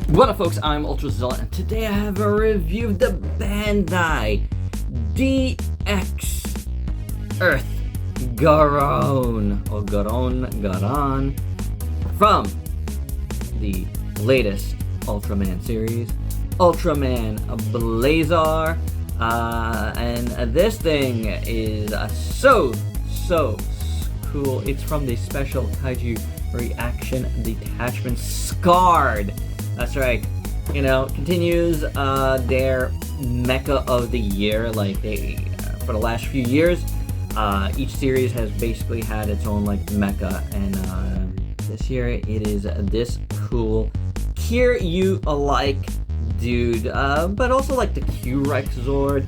What up, folks? I'm Ultrazillatoys, and today I have a review of the Bandai DX Earth Garon, or Garon, from the latest Ultraman series, Ultraman Blazar, and this thing is so cool. It's from the Special Kaiju Reaction Detachment Scarred. That's right. You know, continues their mecha of the year. Like they, for the last few years, each series has basically had its own like mecha, and this year it is this cool Kiryu-alike dude, but also like the Q-Rex Zord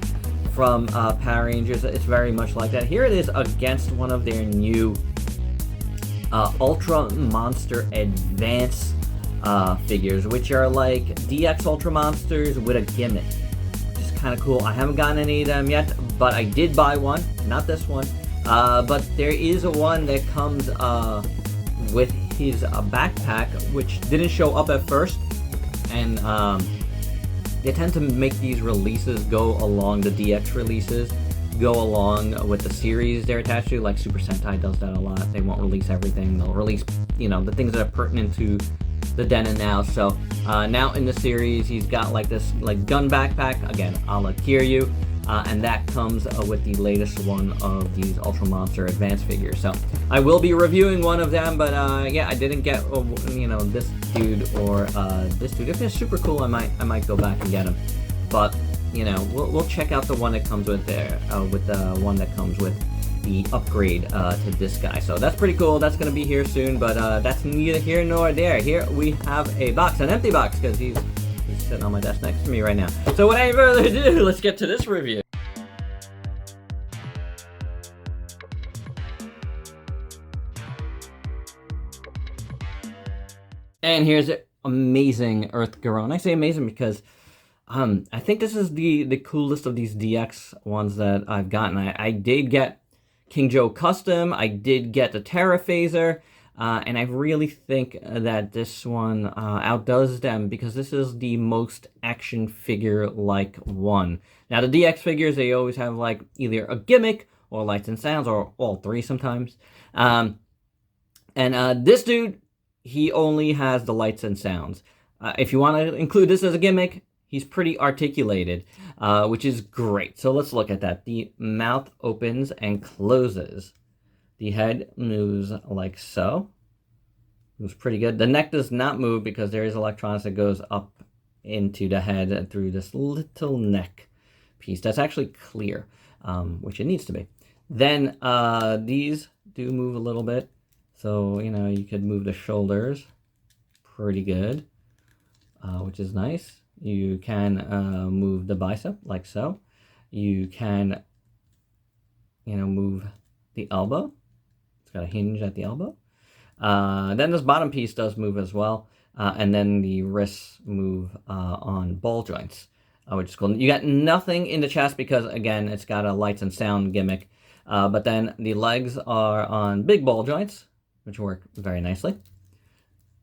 from Power Rangers. It's very much like that. Here it is against one of their new Ultra Monster Advance figures, which are like DX Ultra Monsters with a gimmick, which is kind of cool. I haven't gotten any of them yet, but I did buy one. Not this one, but there is one that comes with his backpack, which didn't show up at first, and they tend to make these releases go along, the DX releases go along with the series they're attached to. Like Super Sentai does that a lot. They won't release everything. They'll release, you know, the things that are pertinent to the then and now. So now in the series, he's got like this like gun backpack, again a la Kiryu, and that comes with the latest one of these Ultra Monster Advance figures. So I will be reviewing one of them, but yeah, I didn't get you know, this dude or this dude. If they're super cool, I might go back and get him. But you know, we'll check out the one that comes with there, with the one that comes with the upgrade to this guy. So that's pretty cool. That's gonna be here soon, but that's neither here nor there. Here we have a box, an empty box, because he's sitting on my desk next to me right now. So without any further ado, let's get to this review. And here's it. Amazing Earth Garon. I say amazing because I think this is the coolest of these DX ones that I've gotten. I did get King Joe Custom, I did get the Terra Phaser, and I really think that this one outdoes them, because this is the most action figure-like one. Now the DX figures, they always have like either a gimmick or lights and sounds, or all three sometimes. And this dude, he only has the lights and sounds. If you want to include this as a gimmick, he's pretty articulated, which is great. So let's look at that. The mouth opens and closes. The head moves like so. Moves pretty good. The neck does not move because there is electronics that goes up into the head and through this little neck piece. That's actually clear, which it needs to be. Then these do move a little bit. So, you know, you could move the shoulders pretty good, which is nice. You can move the bicep like so. You can, you know, move the elbow. It's got a hinge at the elbow. Then this bottom piece does move as well. And then the wrists move on ball joints, which is cool. You got nothing in the chest because, again, it's got a lights and sound gimmick. But then the legs are on big ball joints, which work very nicely.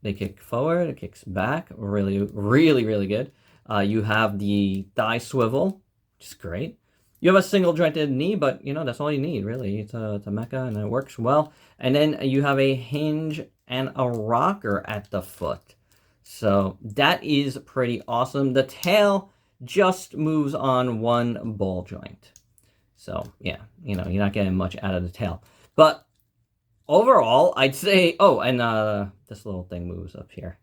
They kick forward, it kicks back. Really good. You have the thigh swivel, which is great. You have a single jointed knee, but you know, that's all you need, really. It's a mecha and it works well. And then you have a hinge and a rocker at the foot. So that is pretty awesome. The tail just moves on one ball joint. So yeah, you know, you're not getting much out of the tail. But overall, I'd say, oh, and this little thing moves up here.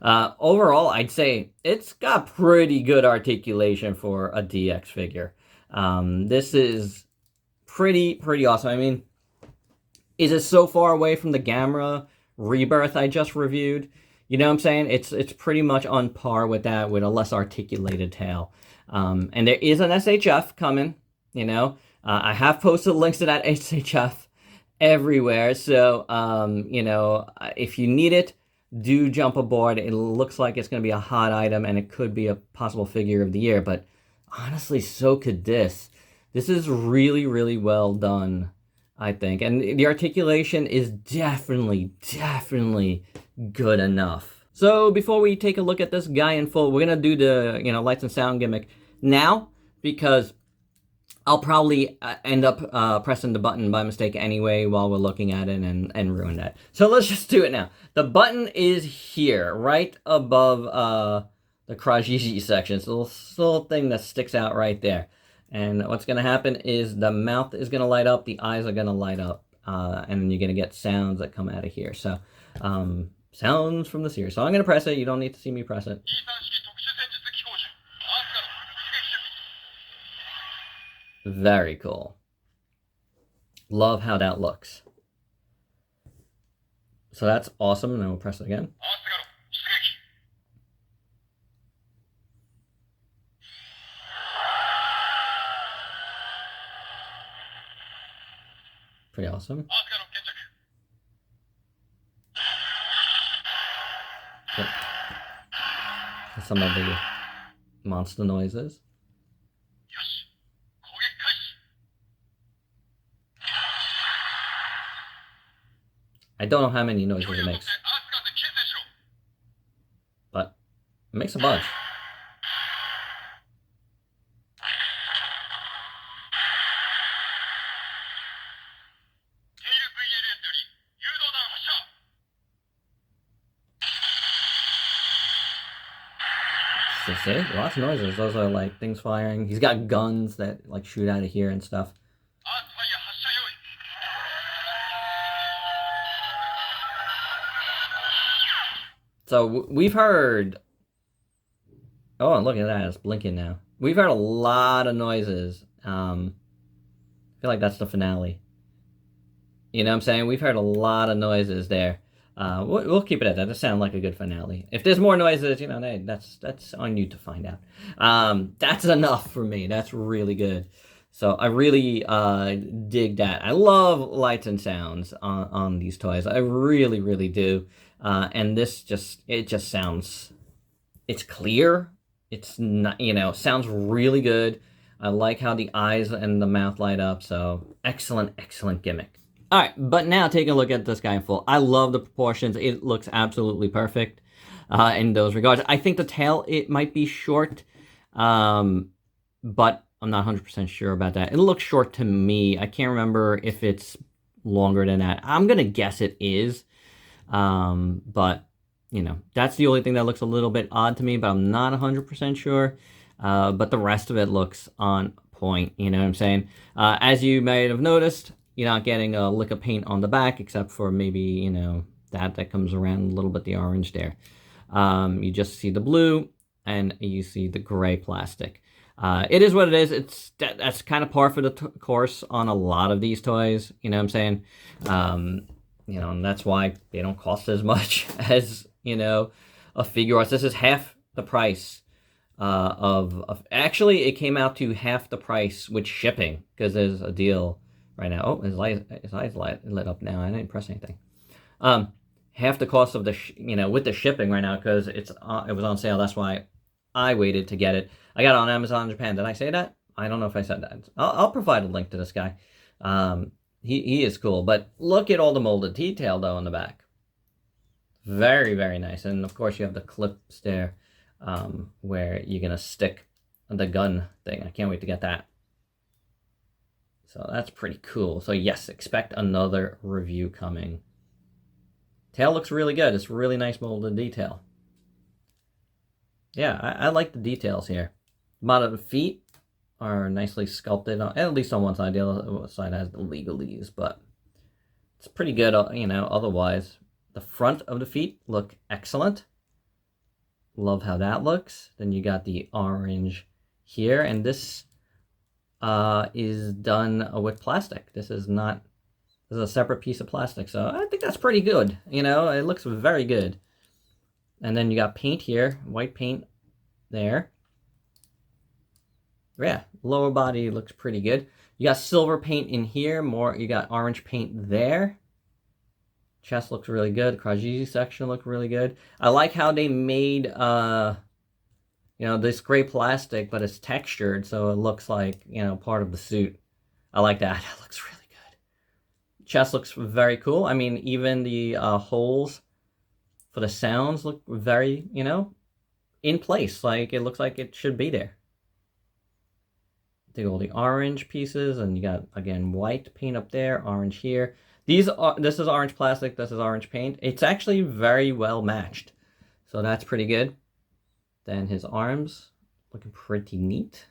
Overall, I'd say it's got pretty good articulation for a DX figure. This is pretty awesome. I mean, is it so far away from the Gamera Rebirth I just reviewed? You know what I'm saying? It's pretty much on par with that, with a less articulated tail. And there is an SHF coming, you know. I have posted links to that SHF everywhere. So, you know, if you need it, do jump aboard. It looks like it's going to be a hot item, and it could be a possible figure of the year. But honestly, so could this. This is really well done, I think. And the articulation is definitely good enough. So before we take a look at this guy in full, we're gonna do the lights and sound gimmick now because I'll probably end up pressing the button by mistake anyway while we're looking at it and ruin that. So let's just do it now. The button is here, right above the Krajiji section. It's a little thing that sticks out right there. And what's going to happen is the mouth is going to light up, the eyes are going to light up, and then you're going to get sounds that come out of here. So, sounds from the series. So I'm going to press it. You don't need to see me press it. Very cool. Love how that looks. So that's awesome, and then we'll press it again. Pretty awesome. Some of the monster noises. I don't know how many noises it makes, but it makes a bunch. So see, lots of noises. Those are like things firing. He's got guns that like shoot out of here and stuff. So we've heard, oh, and look at that, it's blinking now. We've heard a lot of noises. I feel like that's the finale. You know what I'm saying? We've heard a lot of noises there. We'll keep it at that. That sounds like a good finale. If there's more noises, hey, that's on you to find out. That's enough for me. That's really good. So I really dig that. I love lights and sounds on these toys. I really, really do. And this just sounds, it's clear. It's not, sounds really good. I like how the eyes and the mouth light up. So excellent, excellent gimmick. All right, but now take a look at this guy in full. I love the proportions. It looks absolutely perfect in those regards. I think the tail, it might be short, but I'm not 100% sure about that. It looks short to me. I can't remember if it's longer than that. I'm going to guess it is. But, that's the only thing that looks a little bit odd to me, but I'm not 100% sure. But the rest of it looks on point, you know what I'm saying? As you may have noticed, you're not getting a lick of paint on the back, except for maybe, that comes around a little bit, the orange there. You just see the blue, and you see the gray plastic. It is what it is. That's kind of par for the course on a lot of these toys, you know what I'm saying? And that's why they don't cost as much as, a Figuarts. This is half the price of actually, it came out to half the price with shipping, because there's a deal right now. Oh, his eyes lit up now. I didn't press anything. Half the cost of the, with the shipping right now, because it was on sale. That's why I waited to get it. I got it on Amazon Japan. Did I say that? I don't know if I said that. I'll provide a link to this guy. He is cool, but look at all the molded detail though on the back. Very, very nice. And of course you have the clips there where you're gonna stick the gun thing. I can't wait to get that. So that's pretty cool. So yes, expect another review coming. Tail looks really good. It's really nice molded detail. Yeah, I like the details here. The bottom of the feet are nicely sculpted, at least on one side. The other side has the legalese, but it's pretty good, otherwise. The front of the feet look excellent. Love how that looks. Then you got the orange here, and this is done with plastic. This is a separate piece of plastic, so I think that's pretty good. It looks very good. And then you got paint here, white paint there. Yeah, lower body looks pretty good. You got silver paint in here, you got orange paint there. Chest looks really good. Krajiji section looked really good. I like how they made, this gray plastic, but it's textured, so it looks like, part of the suit. I like that. That looks really good. Chest looks very cool. I mean, even the holes for the sounds look very, you know, in place. Like it looks like it should be there. Take all the orange pieces, and you got again white paint up there, orange here. This is orange plastic, this is orange paint. It's actually very well matched, so that's pretty good. Then his arms looking pretty neat.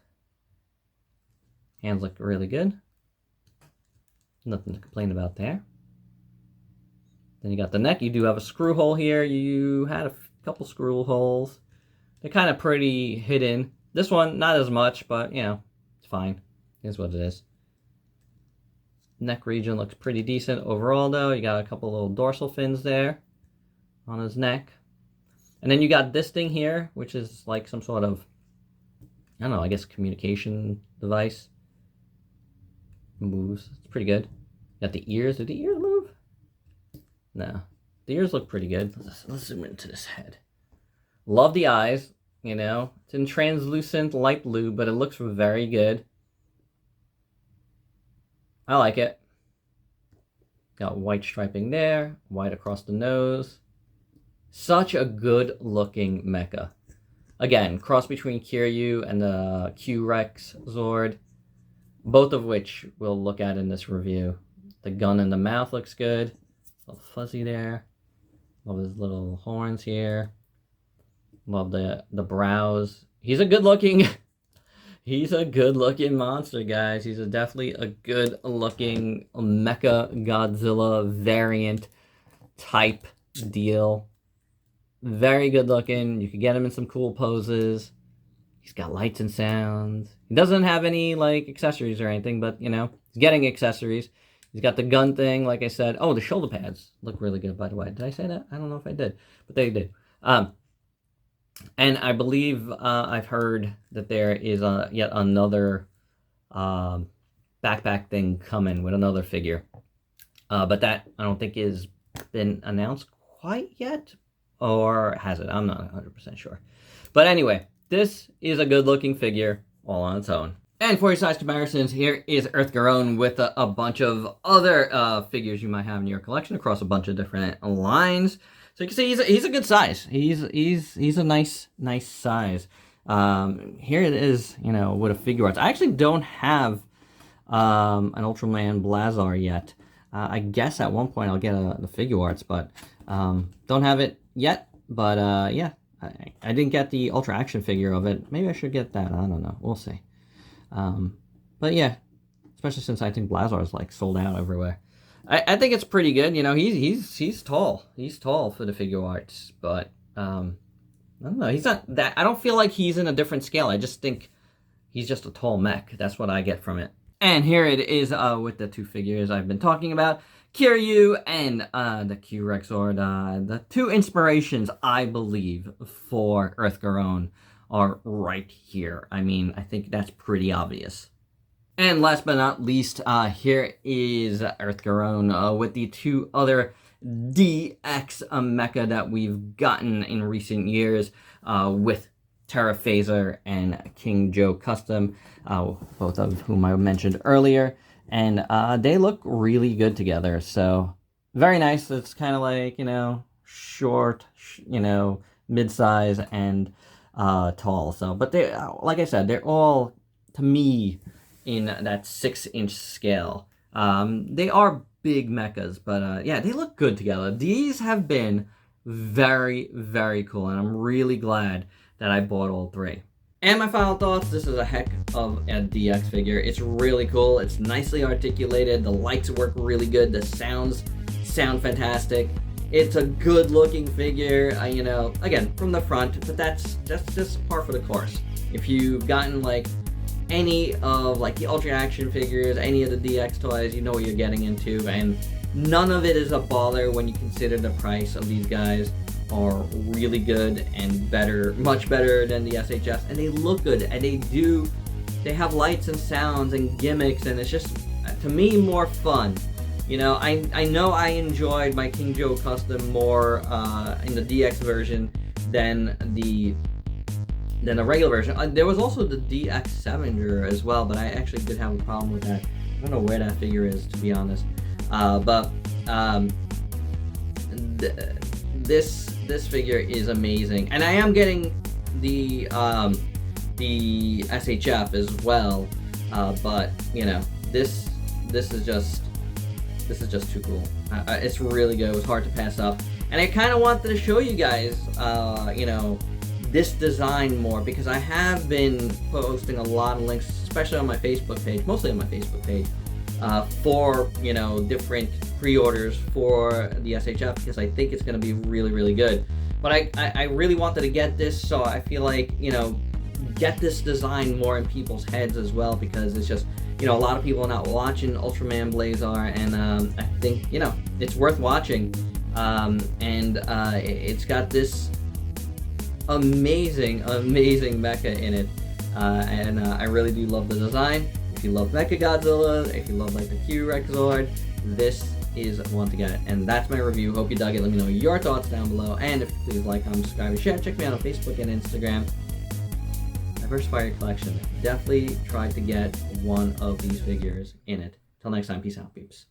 Hands look really good. Nothing to complain about there. Then you got the neck. You do have a screw hole here. You had a couple screw holes. They're kind of pretty hidden. This one, not as much, but you know, it's fine. Here's what it is. Neck region looks pretty decent overall though. You got a couple little dorsal fins there on his neck. And then you got this thing here, which is like some sort of, I don't know, I guess communication device. Moves. It's pretty good. Got the ears. Did the ears move? No. The ears look pretty good. Let's zoom into this head. Love the eyes. You know, it's in translucent light blue, but it looks very good. I like it. Got white striping there, white across the nose. Such a good looking mecha. Again, cross between Kiryu and the Q-Rex Zord, both of which we'll look at in this review. The gun in the mouth looks good. A little fuzzy there. Love his little horns here. Love the brows. He's a good looking monster, guys. He's definitely a good looking Mecha Godzilla variant type deal. Very good looking. You could get him in some cool poses. He's got lights and sounds. He doesn't have any like accessories or anything, but you know, he's getting accessories. He's got the gun thing, like I said. Oh, the shoulder pads look really good, by the way. Did I say that? I don't know if I did, but they did. And I believe I've heard that there is yet another backpack thing coming with another figure. But that I don't think has been announced quite yet. Or has it? I'm not 100% sure. But anyway, this is a good looking figure all on its own. And for your size comparisons, here is Earth Garon with a bunch of other figures you might have in your collection across a bunch of different lines. So you can see he's a good size. He's a nice size. Here it is, you know, with a figure arts. I actually don't have an Ultraman Blazar yet. I guess at one point I'll get the figure arts, but don't have it yet. But yeah, I didn't get the Ultra Action figure of it. Maybe I should get that. I don't know. We'll see. But yeah, especially since I think Blazar is like sold out everywhere. I think it's pretty good. You know, he's tall. He's tall for the figure arts, but I don't know. He's not that. I don't feel like he's in a different scale. I just think he's just a tall mech. That's what I get from it. And here it is with the two figures I've been talking about, Kiryu and the Q-Rex Zord. The two inspirations, I believe, for Earth Garon are right here. I mean, I think that's pretty obvious. And last but not least, here is Earth Garon with the two other DX mecha that we've gotten in recent years with Terra Phaser and King Joe Custom, both of whom I mentioned earlier. And they look really good together, so very nice. It's kind of like, you know, short, you know, mid-size and tall. So, but they, like I said, they're all, to me, in that 6-inch scale. They are big mechas, but yeah, they look good together. These have been very, very cool, and I'm really glad that I bought all three. And my final thoughts, this is a heck of a DX figure. It's really cool. It's nicely articulated. The lights work really good. The sounds sound fantastic. It's a good looking figure, you know, again, from the front, but that's just par for the course. If you've gotten like any of like the Ultra Action figures, any of the DX toys, you know what you're getting into, and none of it is a bother when you consider the price of these guys are really good and better, much better than the SHS, and they look good, and they have lights and sounds and gimmicks, and it's just, to me, more fun. You know, I know I enjoyed my King Joe Custom more in the DX version than the regular version. There was also the DX Scavenger as well, but I actually did have a problem with that. I don't know where that this figure is amazing, and I am getting the SHF as well, but you know, this is just too cool. It's really good. It was hard to pass up, and I kind of wanted to show you guys, you know, this design more, because I have been posting a lot of links, especially on my Facebook page, mostly on my Facebook page, for, you know, different pre-orders for the SHF, because I think it's going to be really, really good. But I really wanted to get this, so I feel like, you know, get this design more in people's heads as well, because it's just, you know, a lot of people are not watching Ultraman Blazar, and I think, you know, it's worth watching. It's got this amazing mecha in it, I really do love the design. If you love Mecha Godzilla, if you love like the Q-Rex Zord, this is one to get. And that's my review. Hope you dug it. Let me know your thoughts down below, and if please like, comment, subscribe, and share. Check me out on Facebook and Instagram. Diversify your collection. Definitely try to get one of these figures in it. Till next time, peace out, peeps.